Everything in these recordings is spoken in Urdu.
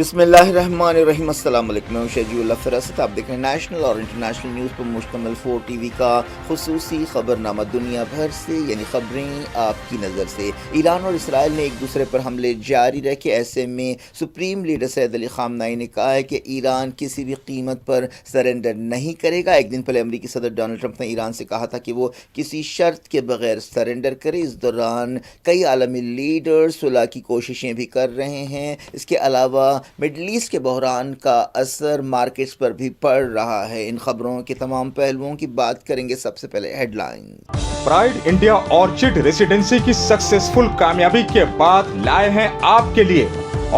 بسم اللہ الرحمن الرحیم۔ السلام علیکم، میں شجیع اللہ فراست۔ آپ دیکھ رہے ہیں نیشنل اور انٹرنیشنل نیوز پر مشتمل 4 ٹی وی کا خصوصی خبرنامہ دنیا بھر سے، یعنی خبریں آپ کی نظر سے۔ ایران اور اسرائیل نے ایک دوسرے پر حملے جاری رکھے، ایسے میں سپریم لیڈر سید علی خامنہئی نے کہا ہے کہ ایران کسی بھی قیمت پر سرنڈر نہیں کرے گا۔ ایک دن پہلے امریکی صدر ڈونلڈ ٹرمپ نے ایران سے کہا تھا کہ وہ کسی شرط کے بغیر سرنڈر کرے۔ اس دوران کئی عالمی لیڈر صلح کی کوششیں بھی کر رہے ہیں۔ اس کے علاوہ مڈل ایسٹ کے بحران کا اثر مارکیٹس پر بھی پڑ رہا ہے۔ ان خبروں کے تمام پہلوؤں کی بات کریں گے۔ سب سے پہلے headline. Pride India orchid residency کی سکسیسفل کامیابی کے بعد لائے ہیں آپ کے لیے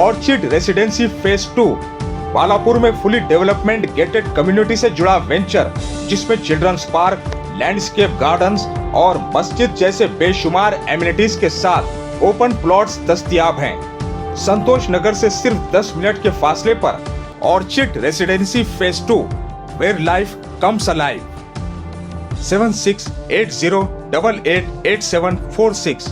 آرچڈ ریسیڈنسی فیز 2 بالاپور میں فلی ڈیولپمنٹ گیٹڈ کمیونٹی سے جڑا وینچر، جس میں چلڈرنز پارک، لینڈسکیپ گارڈنز اور مسجد جیسے بے شمار ایمینٹیز کے ساتھ اوپن پلاٹس دستیاب ہیں۔ سنتوش نگر سے صرف 10 منٹ کے فاصلے پر orchid residency phase 2 where life comes alive. 7680888746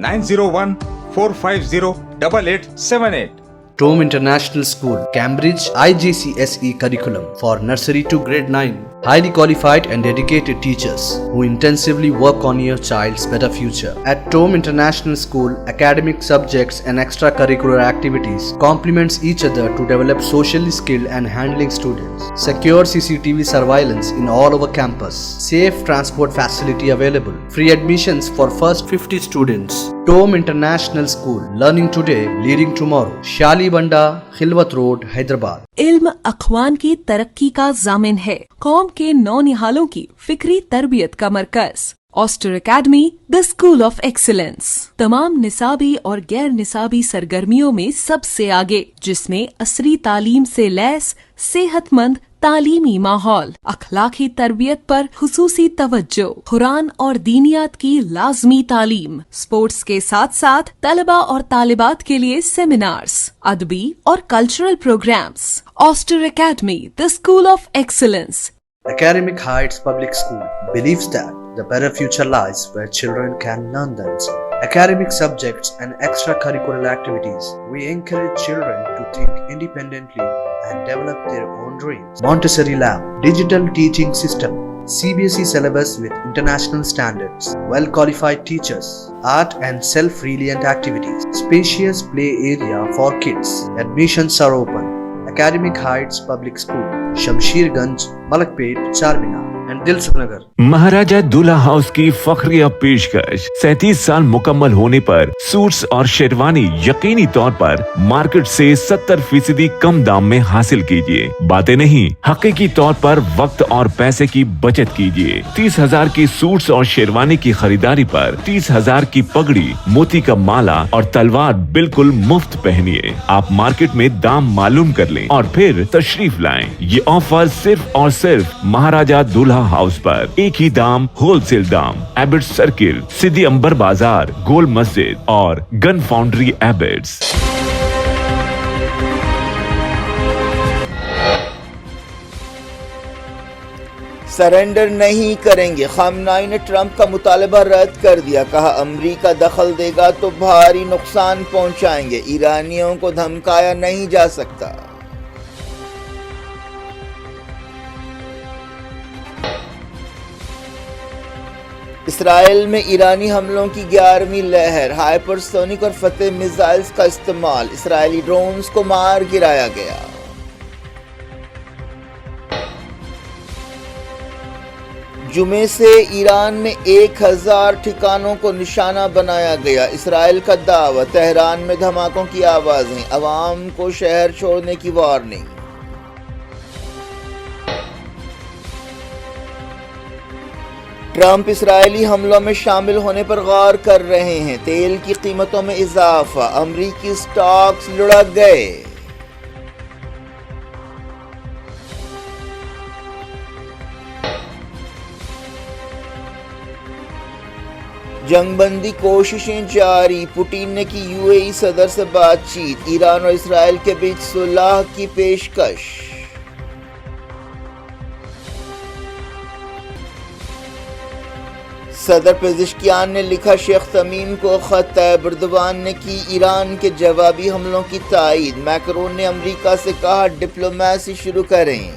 90145088878۔ Tome International School, Cambridge IGCSE curriculum for nursery to grade 9. Highly qualified and dedicated teachers who intensively work on your child's better future. At Tome International School, academic subjects and extracurricular activities complements each other to develop socially skilled and handling students. Secure CCTV surveillance in all over campus. Safe transport facility available. Free admissions for first 50 students. Tome International School, learning today, leading tomorrow. شالی بنڈا، خلوت روڈ، حیدرآباد۔ علم اخوان کی ترقی کا ضامن ہے، قوم کے نونہالوں کی فکری تربیت کا مرکز۔ Aster academy, the school of excellence, تمام نصابی اور غیر نصابی سرگرمیوں میں سب سے آگے، جس میں عصری تعلیم سے لیس صحت مند تعلیمی ماحول، اخلاقی تربیت پر خصوصی توجہ، قرآن اور دینیات کی لازمی تعلیم، اسپورٹس کے ساتھ ساتھ طلبہ اور طالبات کے لیے سیمینارز، ادبی اور cultural programmes. Aster academy, the school of excellence. Academic Heights Public School believes that the better future lies where children can learn themselves. Academic subjects and extracurricular activities. We encourage children to think independently and develop their own dreams. Montessori Lab, digital teaching system, CBSE syllabus with international standards, well-qualified teachers, art and self-reliant activities, spacious play area for kids. Admissions are open. Academic Heights Public School, Shamsherganj, Malakpet, Charminar and Dilsukh Nagar. مہاراجہ دولہا ہاؤس کی فخریہ پیشکش 37 سال مکمل ہونے پر سوٹس اور شیروانی یقینی طور پر مارکیٹ سے 70% کم دام میں حاصل کیجیے۔ باتیں نہیں، حقیقی طور پر وقت اور پیسے کی بچت کیجیے۔ 30,000 کی سوٹس اور شیروانی کی خریداری پر 30,000 کی پگڑی، موتی کا مالا اور تلوار بالکل مفت پہنیے۔ آپ مارکیٹ میں دام معلوم کر لیں اور پھر تشریف لائیں۔ یہ آفر صرف اور صرف مہاراجہ دولہا ہاؤس پر، ایک ہی دام، ہول سیل دام، ایبٹ سرکل، سدھی امبر بازار، گول مسجد اور گن فاؤنڈری ایبٹس۔ سرنڈر نہیں کریں گے، خامنہئی نے ٹرمپ کا مطالبہ رد کر دیا۔ کہا امریکہ دخل دے گا تو بھاری نقصان پہنچائیں گے، ایرانیوں کو دھمکایا نہیں جا سکتا۔ اسرائیل میں ایرانی حملوں کی 11ویں لہر، ہائپر سونک اور فتح میزائلز کا استعمال، اسرائیلی ڈرونز کو مار گرایا گیا۔ جمعے سے ایران میں 1000 ٹھکانوں کو نشانہ بنایا گیا، اسرائیل کا دعویٰ۔ تہران میں دھماکوں کی آوازیں، عوام کو شہر چھوڑنے کی وارننگ۔ ٹرمپ اسرائیلی حملوں میں شامل ہونے پر غور کر رہے ہیں، تیل کی قیمتوں میں اضافہ، امریکی سٹاکس لڑک گئے۔ جنگ بندی کوششیں جاری، پوٹین نے کی UAE صدر سے بات چیت، ایران اور اسرائیل کے بیچ صلح کی پیشکش۔ صدر پزشکیان نے لکھا شیخ تمیم کو خط، طیب اردوان نے کی ایران کے جوابی حملوں کی تائید، میکرون نے امریکہ سے کہا ڈپلومیسی شروع کریں۔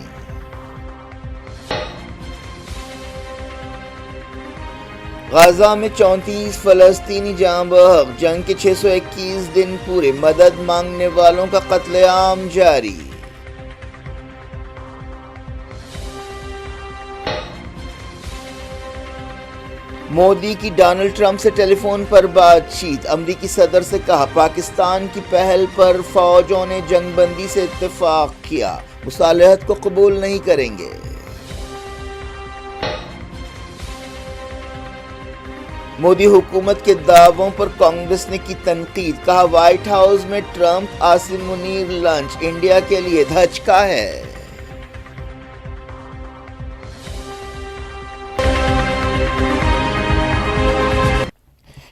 غزہ میں 34 فلسطینی جاں بحق، جنگ کے 621 دن پورے، مدد مانگنے والوں کا قتل عام جاری۔ مودی کی ڈونلڈ ٹرمپ سے ٹیلی فون پر بات چیت، امریکی صدر سے کہا پاکستان کی پہل پر فوجوں نے جنگ بندی سے اتفاق کیا، مصالحت کو قبول نہیں کریں گے۔ مودی حکومت کے دعووں پر کانگریس نے کی تنقید، کہا وائٹ ہاؤس میں Trump Asim Munir lunch India کے لیے دھچکا ہے۔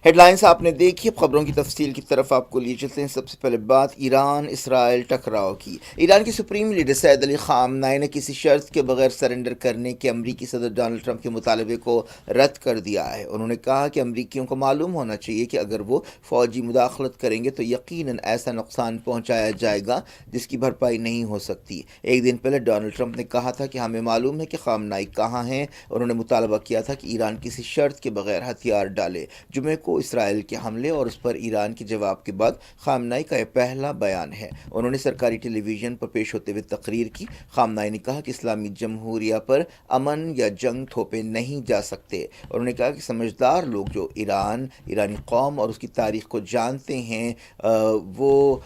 ہیڈ لائنز آپ نے دیکھی، اب خبروں کی تفصیل کی طرف آپ کو لیے چلتے ہیں۔ سب سے پہلے بات ایران اسرائیل ٹکراؤ کی۔ ایران کے سپریم لیڈر سید علی خامنہئی نے کسی شرط کے بغیر سرنڈر کرنے کے امریکی صدر ڈونلڈ ٹرمپ کے مطالبے کو رد کر دیا ہے۔ انہوں نے کہا کہ امریکیوں کو معلوم ہونا چاہیے کہ اگر وہ فوجی مداخلت کریں گے تو یقیناً ایسا نقصان پہنچایا جائے گا جس کی بھرپائی نہیں ہو سکتی۔ ایک دن پہلے ڈونلڈ ٹرمپ نے کہا تھا کہ ہمیں معلوم ہے کہ خامنہئی کہاں ہیں۔ انہوں نے مطالبہ کیا تھا کہ ایران کسی شرط کے بغیر ہتھیار ڈالے۔ جمعے کو اسرائیل کے حملے اور اس پر ایران کے جواب کے بعد خامنہئی کا یہ پہلا بیان ہے۔ انہوں نے سرکاری ٹیلی ویژن پر پیش ہوتے ہوئے تقریر کی۔ خامنہئی نے کہا کہ اسلامی جمہوریہ پر امن یا جنگ تھوپے نہیں جا سکتے۔ انہوں نے کہا کہ سمجھدار لوگ جو ایرانی قوم اور اس کی تاریخ کو جانتے ہیں وہ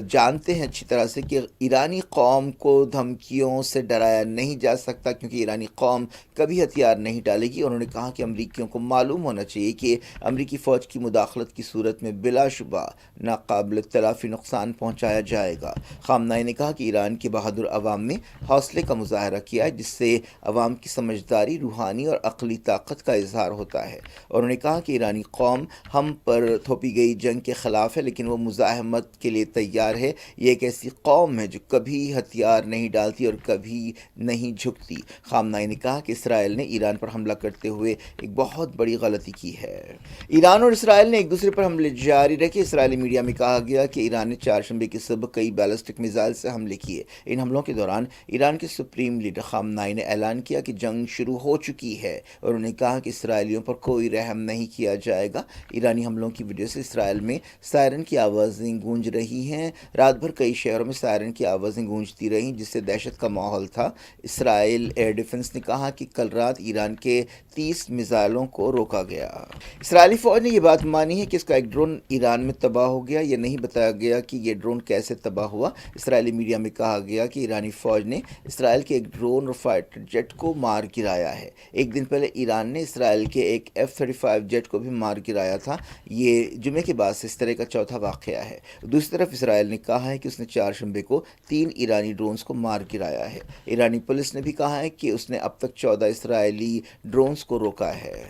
جانتے ہیں اچھی طرح سے کہ ایرانی قوم کو دھمکیوں سے ڈرایا نہیں جا سکتا کیونکہ ایرانی قوم کبھی ہتھیار نہیں ڈالے گی۔ انہوں نے کہا کہ امریکیوں کو معلوم ہونا چاہیے کہ امریکی فوج کی مداخلت کی صورت میں بلا شبہ ناقابل تلافی نقصان پہنچایا جائے گا۔ خامنہئی نے کہا کہ ایران کے بہادر عوام نے حوصلے کا مظاہرہ کیا ہے جس سے عوام کی سمجھداری، روحانی اور عقلی طاقت کا اظہار ہوتا ہے۔ انہوں نے کہا کہ ایرانی قوم ہم پر تھوپی گئی جنگ کے خلاف ہے لیکن وہ مزاحمت کے لیے تیار ہے۔ یہ ایک ایسی قوم ہے جو کبھی ہتھیار نہیں ڈالتی اور کبھی نہیں جھکتی۔ خامنہئی نے کہا کہ اسرائیل نے ایران پر حملہ کرتے ہوئے ایک بہت بڑی غلطی کی ہے۔ ایران اور اسرائیل نے ایک دوسرے پر حملے جاری رکھے۔ اسرائیلی میڈیا میں کہا گیا کہ ایران نے چہارشنبے کی صبح کئی بیلسٹک میزائل سے حملے کیے۔ ان حملوں کے دوران ایران کے سپریم لیڈر خامنہئی نے اعلان کیا کہ جنگ شروع ہو چکی ہے۔ انہوں نے کہا کہ اسرائیلیوں پر کوئی رحم نہیں کیا جائے گا۔ ایرانی حملوں کی وجہ سے اسرائیل میں سائرن کی آوازیں گونج رہی ہیں۔ رات بھر کئی شہروں میں سائرن کی آوازیں گونجتی رہیں جس سے دہشت کا ماحول تھا۔ اسرائیل ایئر ڈیفنس نے کہا کہ کل رات ایران کے 30 میزائلوں کو روکا گیا۔ اسرائیلی فوج نے یہ بات مانی ہے کہ اس کا ایک ڈرون ایران میں تباہ ہو گیا۔ یہ نہیں بتایا گیا کہ یہ ڈرون کیسے تباہ ہوا۔ اسرائیلی میڈیا میں کہا گیا کہ ایرانی فوج نے اسرائیل کے ایک ڈرون اور فائٹر جیٹ کو مار گرایا ہے۔ ایک دن پہلے ایران نے اسرائیل کے ایک F-35 جیٹ کو بھی مار گرایا تھا۔ یہ جمعے کے بعد سے اس طرح کا چوتھا واقعہ ہے۔ دوسری طرف اسرائیل نے کہا ہے کہ اس نے چہارشنبے کو 3 ایرانی ڈرونز کو مار گرایا ہے۔ ایرانی پولیس نے بھی کہا ہے کہ اس نے اب تک 14 اسرائیلی ڈرونز کو روکا ہے۔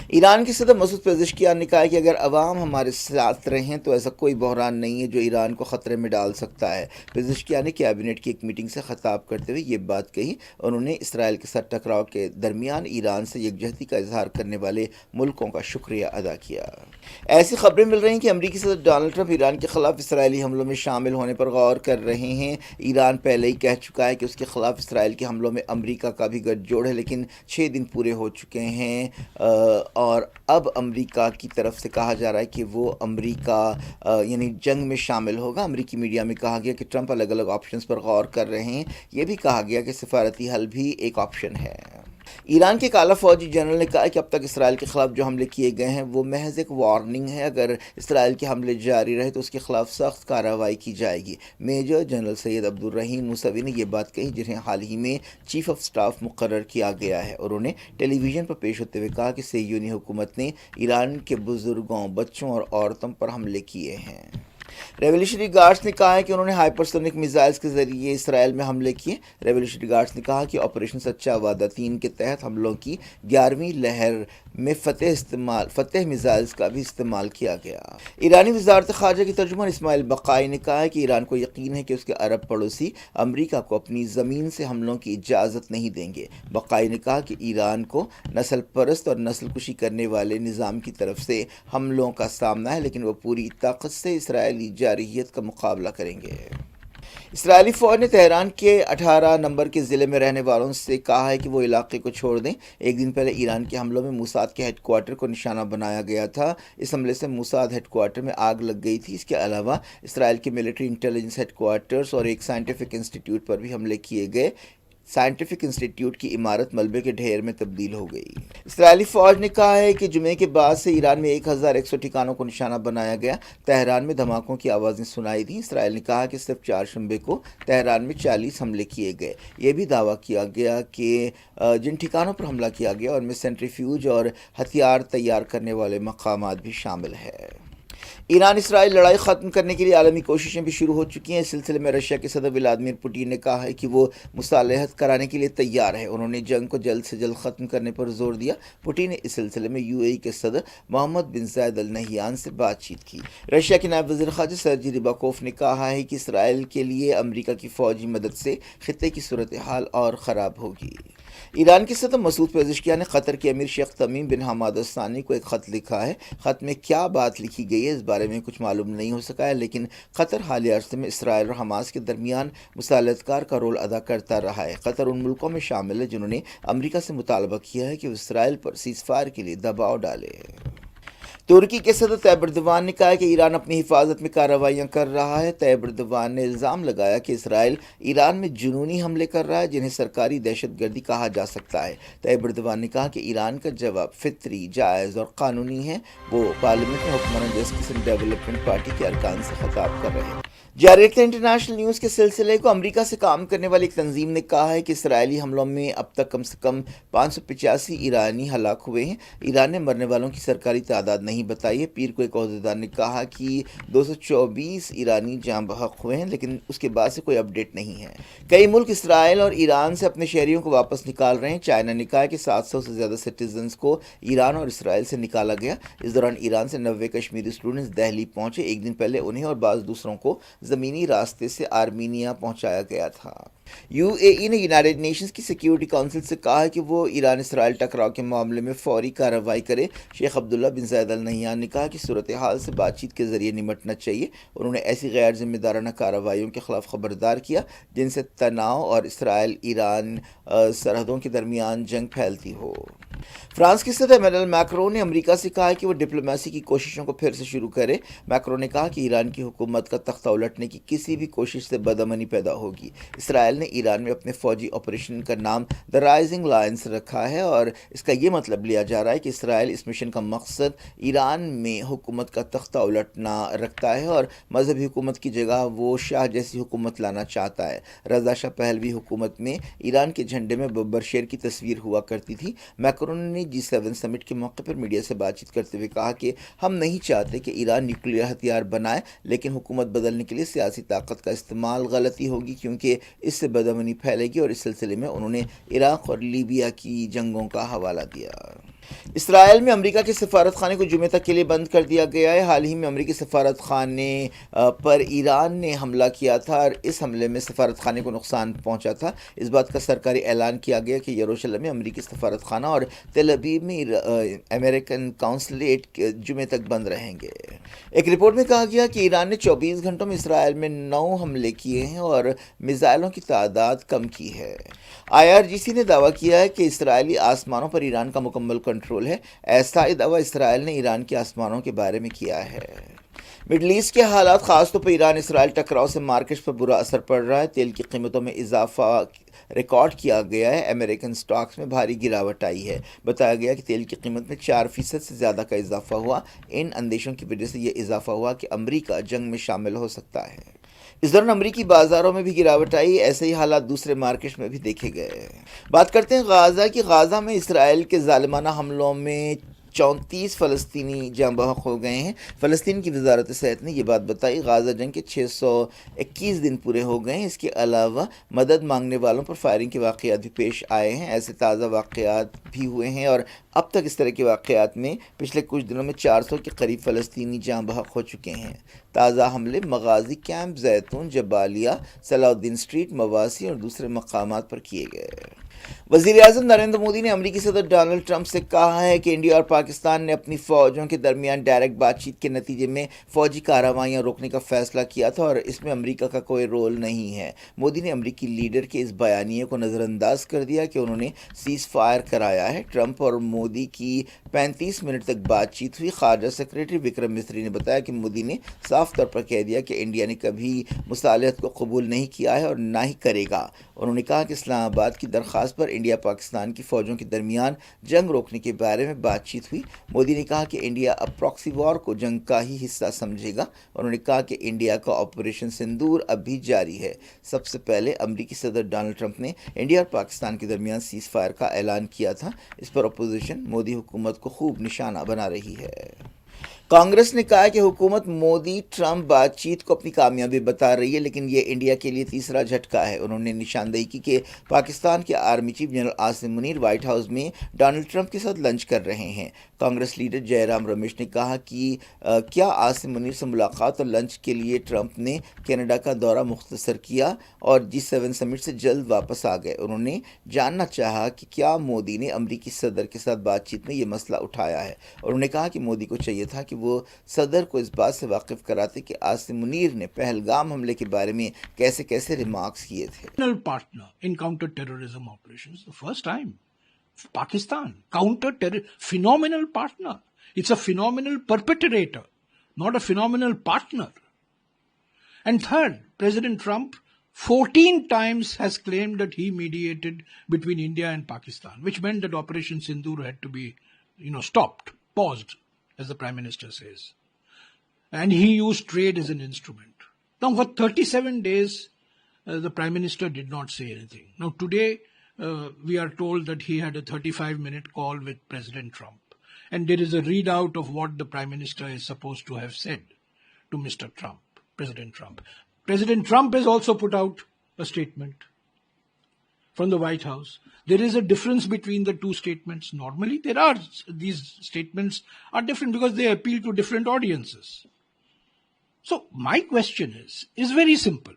ایران کے صدر مسعود پزشکیان نے کہا کہ اگر عوام ہمارے ساتھ رہیں تو ایسا کوئی بحران نہیں ہے جو ایران کو خطرے میں ڈال سکتا ہے۔ پزشکیان نے کیبنٹ کی ایک میٹنگ سے خطاب کرتے ہوئے یہ بات کہی۔ انہوں نے اسرائیل کے ساتھ ٹکراؤ کے درمیان ایران سے یکجہتی کا اظہار کرنے والے ملکوں کا شکریہ ادا کیا۔ ایسی خبریں مل رہی ہیں کہ امریکی صدر ڈونلڈ ٹرمپ ایران کے خلاف اسرائیلی حملوں میں شامل ہونے پر غور کر رہے ہیں۔ ایران پہلے ہی کہہ چکا ہے کہ اس کے خلاف اسرائیل کے حملوں میں امریکہ کا بھی گٹھ جوڑ ہے لیکن 6 دن پورے ہو چکے ہیں اور اب امریکہ کی طرف سے کہا جا رہا ہے کہ وہ امریکہ یعنی جنگ میں شامل ہوگا۔ امریکی میڈیا میں کہا گیا کہ ٹرمپ الگ الگ آپشنز پر غور کر رہے ہیں۔ یہ بھی کہا گیا کہ سفارتی حل بھی ایک آپشن ہے۔ ایران کے اعلیٰ فوجی جنرل نے کہا کہ اب تک اسرائیل کے خلاف جو حملے کیے گئے ہیں وہ محض ایک وارننگ ہے۔ اگر اسرائیل کے حملے جاری رہے تو اس کے خلاف سخت کارروائی کی جائے گی۔ میجر جنرل سید عبدالرحیم موسوی نے یہ بات کہی جنہیں حال ہی میں چیف آف سٹاف مقرر کیا گیا ہے۔ انہوں نے ٹیلی ویژن پر پیش ہوتے ہوئے کہا کہ صہیونی حکومت نے ایران کے بزرگوں، بچوں اور عورتوں پر حملے کیے ہیں۔ ریولیوشنری گارڈز نے کہا ہے کہ انہوں نے ہائپرسونک میزائلز کے ذریعے اسرائیل میں حملے کیے۔ ریولیوشنری گارڈز نے کہا کہ آپریشن سچا وعدہ 3 کے تحت حملوں کی 11ویں لہر میں فتح میزائلز کا بھی استعمال کیا گیا۔ ایرانی وزارت خارجہ کی ترجمان اسماعیل بقائی نے کہا ہے کہ ایران کو یقین ہے کہ اس کے عرب پڑوسی امریکہ کو اپنی زمین سے حملوں کی اجازت نہیں دیں گے۔ بقائی نے کہا کہ ایران کو نسل پرست اور نسل کشی کرنے والے نظام کی طرف سے حملوں کا سامنا ہے، لیکن وہ پوری طاقت سے اسرائیلی جارحیت کا مقابلہ کریں گے۔ اسرائیلی فوج نے تہران کے 18 نمبر کے ضلع میں رہنے والوں سے کہا ہے کہ وہ علاقے کو چھوڑ دیں۔ ایک دن پہلے ایران کے حملوں میں موساد کے ہیڈ کوارٹر کو نشانہ بنایا گیا تھا۔ اس حملے سے موساد ہیڈ کوارٹر میں آگ لگ گئی تھی۔ اس کے علاوہ اسرائیل کے ملٹری انٹیلیجنس ہیڈ کوارٹرز اور ایک سائنٹیفک انسٹیٹیوٹ پر بھی حملے کیے گئے۔ سائنٹیفک انسٹیٹیوٹ کی عمارت ملبے کے ڈھیر میں تبدیل ہو گئی۔ اسرائیلی فوج نے کہا ہے کہ جمعے کے بعد سے ایران میں 1100 ٹھکانوں کو نشانہ بنایا گیا۔ تہران میں دھماکوں کی آوازیں سنائی دیں۔ اسرائیل نے کہا کہ صرف 4 شنبے کو تہران میں 40 حملے کیے گئے۔ یہ بھی دعویٰ کیا گیا کہ جن ٹھکانوں پر حملہ کیا گیا ان میں سینٹریفیوج اور ہتھیار تیار کرنے والے مقامات بھی شامل ہیں۔ ایران اسرائیل لڑائی ختم کرنے کے لیے عالمی کوششیں بھی شروع ہو چکی ہیں۔ اس سلسلے میں رشیا کے صدر ولادیمیر پوٹین نے کہا ہے کہ وہ مصالحت کرانے کے لیے تیار ہے۔ انہوں نے جنگ کو جلد سے جلد ختم کرنے پر زور دیا۔ پوٹین نے اس سلسلے میں UAE کے صدر محمد بن زائد ال نہیان سے بات چیت کی۔ رشیا کے نائب وزیر خارجہ سرجی ریباکوف نے کہا ہے کہ اسرائیل کے لیے امریکہ کی فوجی مدد سے خطے کی صورتحال اور خراب ہوگی۔ ایران کے صدر مسعود پزشکیان نے قطر کے امیر شیخ تمیم بن حماد الثانی کو ایک خط لکھا ہے۔ خط میں کیا بات لکھی گئی ہے اس بارے میں کچھ معلوم نہیں ہو سکا ہے، لیکن قطر حالیہ عرصے میں اسرائیل اور حماس کے درمیان مصالحت کار کا رول ادا کرتا رہا ہے۔ قطر ان ملکوں میں شامل ہے جنہوں نے امریکہ سے مطالبہ کیا ہے کہ وہ اسرائیل پر سیز فائر کے لیے دباؤ ڈالے۔ ترکی کے صدر طیب اردوان نے کہا کہ ایران اپنی حفاظت میں کارروائیاں کر رہا ہے۔ طیب اردوان نے الزام لگایا کہ اسرائیل ایران میں جنونی حملے کر رہا ہے جنہیں سرکاری دہشت گردی کہا جا سکتا ہے۔ طیب اردوان نے کہا کہ ایران کا جواب فطری، جائز اور قانونی ہے۔ وہ پارلیمنٹ میں حکمران جسٹس اینڈ ڈیولپمنٹ پارٹی کے ارکان سے خطاب کر رہے ہیں۔ جاری رکھتے انٹرنیشنل نیوز کے سلسلے کو امریکہ سے کام کرنے والی ایک تنظیم نے کہا ہے کہ اسرائیلی حملوں میں اب تک کم سے کم 585 ایرانی ہلاک ہوئے ہیں۔ ایران نے مرنے والوں کی سرکاری تعداد نہیں بتائی ہے۔ پیر کو ایک عہدیدار نے کہا کہ 224 ایرانی جاں بحق ہوئے ہیں، لیکن اس کے بعد سے کوئی اپڈیٹ نہیں ہے۔ کئی ملک اسرائیل اور ایران سے اپنے شہریوں کو واپس نکال رہے ہیں۔ چائنا نے کہا کہ 700 سے زیادہ سٹیزنز کو ایران اور اسرائیل سے نکالا گیا۔ اس دوران ایران سے 90 کشمیری اسٹوڈنٹس دہلی پہنچے۔ ایک دن پہلے انہیں اور بعض دوسروں کو زمینی راستے سے آرمینیا پہنچایا گیا تھا۔ UAE نے یونائیٹڈ نیشنز کی سیکیورٹی کونسل سے کہا ہے کہ وہ ایران اسرائیل ٹکراؤ کے معاملے میں فوری کارروائی کرے۔ شیخ عبداللہ بن زائد ال نہیان نے کہا کہ صورتحال سے بات چیت کے ذریعے نمٹنا چاہیے۔ انہوں نے ایسی غیر ذمہ دارانہ کارروائیوں کے خلاف خبردار کیا جن سے تناؤ اور اسرائیل ایران سرحدوں کے درمیان جنگ پھیلتی ہو۔ فرانس کے صدر ایمینوئل میکرون نے امریکہ سے کہا کہ وہ ڈپلومیسی کی کوششوں کو پھر سے شروع کرے۔ میکرون نے کہا کہ ایران کی حکومت کا تختہ الٹنے کی کسی بھی کوشش سے بدامنی پیدا ہوگی۔ اسرائیل نے ایران میں اپنے فوجی آپریشن کا نام دی رائزنگ لائنز رکھا ہے اور اس کا یہ مطلب لیا جا رہا ہے کہ اسرائیل اس مشن کا مقصد ایران میں حکومت کا تختہ الٹنا رکھتا ہے اور مذہبی حکومت کی جگہ وہ شاہ جیسی حکومت لانا چاہتا ہے۔ رضا شاہ پہلوی حکومت میں ایران کے جھنڈے میں ببر شیر کی تصویر ہوا کرتی تھی۔ میکرون نے G7 سمٹ کے موقع پر میڈیا سے بات چیت کرتے ہوئے کہا کہ ہم نہیں چاہتے کہ ایران نیوکلیئر ہتھیار بنائے، لیکن حکومت بدلنے کے لیے سیاسی طاقت کا استعمال غلطی ہوگی کیونکہ اس سے بدامنی پھیلے گی، اور اس سلسلے میں انہوں نے عراق اور لیبیا کی جنگوں کا حوالہ دیا۔ اسرائیل میں امریکہ کے سفارت خانے کو جمعے تک کے لیے بند کر دیا گیا ہے۔ حال ہی میں امریکی سفارت خانے پر ایران نے حملہ کیا تھا اور اس حملے میں سفارت خانے کو نقصان پہنچا تھا۔ اس بات کا سرکاری اعلان کیا گیا کہ یروشلم میں امریکی سفارت خانہ اور تل ابیب میں امریکن قونصلیٹ جمعے تک بند رہیں گے۔ ایک رپورٹ میں کہا گیا کہ ایران نے 24 گھنٹوں میں اسرائیل میں 9 حملے کیے ہیں اور میزائلوں کی تعداد کم کی ہے۔ IRGC نے دعویٰ کیا ہے کہ اسرائیلی آسمانوں پر ایران کا مکمل کنٹرول ہے۔ ایسا ہی دعویٰ اسرائیل نے ایران کے آسمانوں کے بارے میں کیا ہے۔ مڈل ایسٹ کے حالات، خاص طور پر ایران اسرائیل ٹکراؤ سے مارکیٹس پر برا اثر پڑ رہا ہے۔ تیل کی قیمتوں میں اضافہ ریکارڈ کیا گیا ہے۔ امریکن سٹاکس میں بھاری گراوٹ آئی ہے۔ بتایا گیا کہ تیل کی قیمت میں 4% سے زیادہ کا اضافہ ہوا۔ ان اندیشوں کی وجہ سے یہ اضافہ ہوا کہ امریکہ جنگ میں شامل ہو سکتا ہے۔ اس دوران امریکی بازاروں میں بھی گراوٹ آئی۔ ایسے ہی حالات دوسرے مارکیٹس میں بھی دیکھے گئے۔ بات کرتے ہیں غازہ کی۔ غازہ میں اسرائیل کے ظالمانہ حملوں میں 34 فلسطینی جاں بحق ہو گئے ہیں۔ فلسطین کی وزارت صحت نے یہ بات بتائی۔ غازہ جنگ کے 621 دن پورے ہو گئے ہیں۔ اس کے علاوہ مدد مانگنے والوں پر فائرنگ کے واقعات بھی پیش آئے ہیں۔ ایسے تازہ واقعات بھی ہوئے ہیں اور اب تک اس طرح کے واقعات میں پچھلے کچھ دنوں میں 400 کے قریب فلسطینی جاں بحق ہو چکے ہیں۔ تازہ حملے مغازی کیمپ، زیتون، جبالیہ، صلاح الدین اسٹریٹ، مواسی اور دوسرے مقامات پر کیے گئے۔ وزیر اعظم نریندر مودی نے امریکی صدر ڈونلڈ ٹرمپ سے کہا ہے کہ انڈیا اور پاکستان نے اپنی فوجوں کے درمیان ڈائریکٹ بات چیت کے نتیجے میں فوجی کارروائیاں روکنے کا فیصلہ کیا تھا اور اس میں امریکہ کا کوئی رول نہیں ہے۔ مودی نے امریکی لیڈر کے اس بیانیے کو نظر انداز کر دیا کہ انہوں نے سیز فائر کرایا ہے۔ ٹرمپ اور مودی کی 35 منٹ تک بات چیت ہوئی۔ خارجہ سیکرٹری وکرم مسری نے بتایا کہ مودی نے صاف طور پر کہہ دیا کہ انڈیا نے کبھی مصالحت کو قبول نہیں کیا ہے اور نہ ہی کرے گا۔ انہوں نے کہا کہ اسلام آباد کی درخواست پر انڈیا پاکستان کی فوجوں کے درمیان جنگ روکنے کے بارے میں بات چیت ہوئی۔ مودی نے کہا کہ انڈیا اب پراکسی وار کو جنگ کا ہی حصہ سمجھے گا۔ انہوں نے کہا کہ انڈیا کا آپریشن سندور اب بھی جاری ہے۔ سب سے پہلے امریکی صدر ڈونلڈ ٹرمپ نے انڈیا اور پاکستان کے درمیان سیز فائر کا اعلان کیا تھا۔ اس پر اپوزیشن مودی حکومت کو خوب نشانہ بنا رہی ہے۔ کانگریس نے کہا کہ حکومت مودی ٹرمپ بات چیت کو اپنی کامیابی بتا رہی ہے، لیکن یہ انڈیا کے لیے تیسرا جھٹکا ہے۔ انہوں نے نشاندہی کی کہ پاکستان کے army chief general Asim Munir white house میں ڈونلڈ ٹرمپ کے ساتھ لنچ کر رہے ہیں۔ کانگریس لیڈر جے رام رمیش نے کہا کہ کیا عاصم منیر سے ملاقات اور لنچ کے لیے ٹرمپ نے کینیڈا کا دورہ مختصر کیا اور G7 سمٹ سے جلد واپس آ گئے۔ انہوں نے جاننا چاہا کہ کیا مودی نے امریکی صدر کے ساتھ بات چیت میں یہ مسئلہ اٹھایا ہے۔ انہوں نے کہا کہ مودی کو چاہیے تھا کہ وہ صدر کو اس بات سے واقف کراتے کہ عاصم منیر نے پہلگام حملے کے بارے میں کیسے کیسے ریمارکس کیے تھے۔ Partner in counter-terrorism operations, the first time. Pakistan, phenomenal partner. It's a phenomenal perpetrator, not a phenomenal partner. And third, President Trump 14 times has claimed that he mediated between India and Pakistan, which meant that Operation Sindoor had to be, stopped, paused, as the Prime Minister says. And he used trade as an instrument. Now, for 37 days, the Prime Minister did not say anything. Now, today, we are told that he had a 35-minute call with President Trump. And there is a readout of what the Prime Minister is supposed to have said to Mr. Trump, President Trump. President Trump has also put out a statement from the White House. There is a difference between the two statements. Normally, these statements are different because they appeal to different audiences. So, my question is very simple.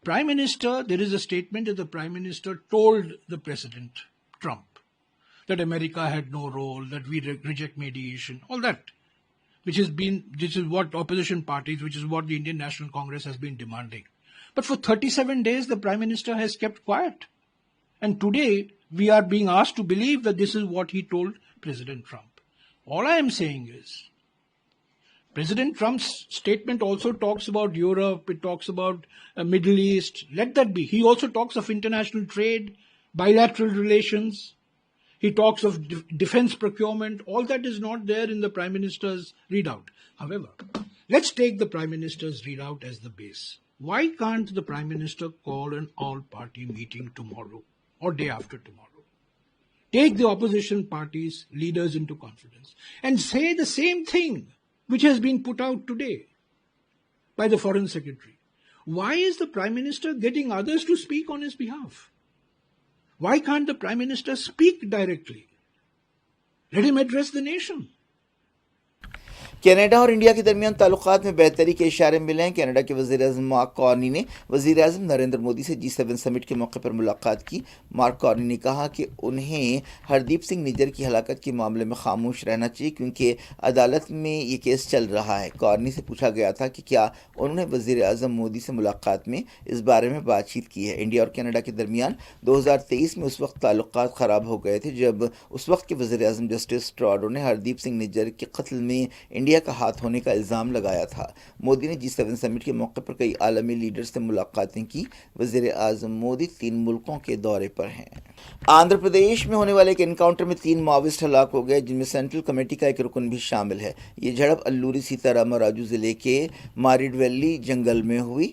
Prime Minister, there is a statement that the Prime Minister told the President Trump that America had no role, that we reject mediation, all that, which is what opposition parties, which is what the Indian National Congress has been demanding. But for 37 days, the Prime Minister has kept quiet. And today, we are being asked to believe that this is what he told President Trump. All I am saying is, President Trump's statement also talks about Europe, it talks about Middle East, let that be. He also talks of international trade, bilateral relations. He talks of defense procurement. All that is not there in the Prime Minister's readout. However, let's take the Prime Minister's readout as the base. Why can't the Prime Minister call an all-party meeting tomorrow or day after tomorrow? Take the opposition parties' leaders into confidence and say the same thing which has been put out today by the Foreign Secretary. Why is the Prime Minister getting others to speak on his behalf? Why can't the Prime Minister speak directly? Let him address the nation. Canada اور انڈیا کے درمیان تعلقات میں بہتری کے اشارے ملے ہیں۔ کینیڈا کے وزیر اعظم مارک کارنی نے وزیر اعظم نریندر مودی سے G7 سمٹ کے موقع پر ملاقات کی۔ مارک کارنی نے کہا کہ انہیں ہردیپ سنگھ نجر کی ہلاکت کے معاملے میں خاموش رہنا چاہیے کیونکہ عدالت میں یہ کیس چل رہا ہے۔ کارنی سے پوچھا گیا تھا کہ کیا انہوں نے وزیر اعظم مودی سے ملاقات میں اس بارے میں بات چیت کی ہے۔ انڈیا اور کینیڈا کے درمیان 2023 میں اس وقت تعلقات خراب ہو گئے تھے جب اس وقت کے وزیر اعظم جسٹس ٹراڈو نے ہردیپ سنگھ نجر کے قتل میں انڈیا کا ہاتھ ہونے کا الزام لگایا تھا۔ مودی نے G7 سمٹ کے موقع پر کئی عالمی لیڈر سے ملاقاتیں کی۔ وزیر اعظم مودی 3 ملکوں کے دورے پر ہیں۔ آندھرا پردیش میں ہونے والے ایک انکاؤنٹر میں 3 ماویسٹ ہلاک ہو گئے جن میں سینٹرل کمیٹی کا ایک رکن بھی شامل ہے۔ یہ جھڑپ الوری سیتا راما راجو ضلع کے ماریڈ ویلی جنگل میں ہوئی۔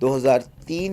2003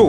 2,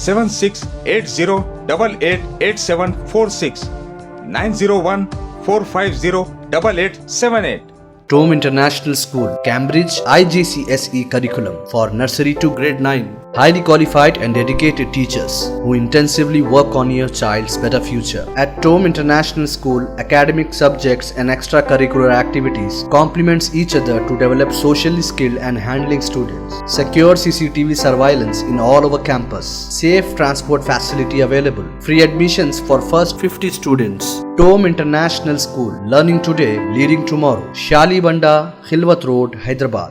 7680888746 90145088878। Tome International School, Cambridge IGCSE curriculum for nursery to grade 9. Highly qualified and dedicated teachers who intensively work on your child's better future. At Tome International School, academic subjects and extracurricular activities complements each other to develop socially skilled and handling students. Secure CCTV surveillance in all over campus. Safe transport facility available. Free admissions for first 50 students. Tome International School, learning today, leading tomorrow. Shali Banda, Khilwat Road, Hyderabad.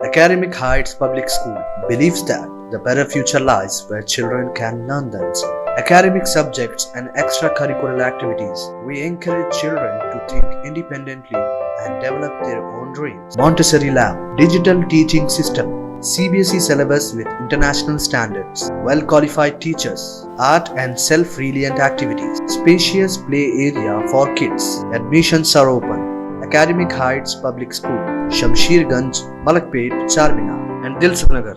Academic Heights Public School believes that the better future lies where children can learn themselves. Academic subjects and extracurricular activities. We encourage children to think independently and develop their own dreams. Montessori Lab, digital teaching system, CBSE syllabus with international standards, well-qualified teachers, art and self-reliant activities, spacious play area for kids. Admissions are open. Academic Heights Public School, Shamsherganj, Malakpet, Charminar and Dilsukh Nagar.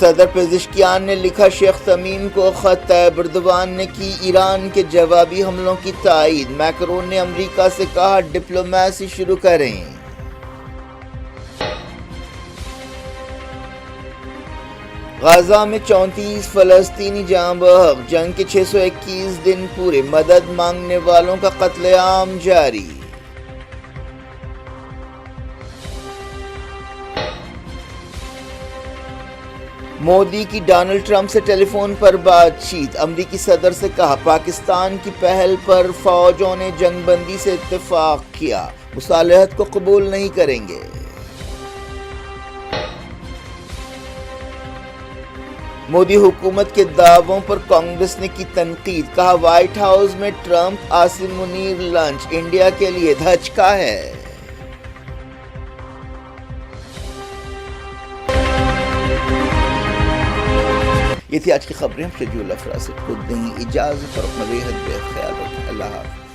صدر پزشکیان نے لکھا شیخ تمیم کو خط، طیب اردوان نے کی ایران کے جوابی حملوں کی تائید، میکرون نے امریکہ سے کہا ڈپلومیسی شروع کریں۔ غزہ میں 34 فلسطینی جاں بحق، جنگ کے 621 دن پورے، مدد مانگنے والوں کا قتل عام جاری۔ مودی کی ڈونلڈ ٹرمپ سے ٹیلی فون پر بات چیت، امریکی صدر سے کہا پاکستان کی پہل پر فوجوں نے جنگ بندی سے اتفاق کیا، مصالحت کو قبول نہیں کریں گے۔ مودی حکومت کے دعووں پر کانگریس نے کی تنقید، کہا وائٹ ہاؤس میں Trump Asim Munir lunch India کے لیے دھچکا ہے۔ یہ تھی آج کی خبریں، ہم شجیع اللہ فراست کو دیں اجازت اور اپنا بے حد خیال رکھیں۔ اللہ حافظ۔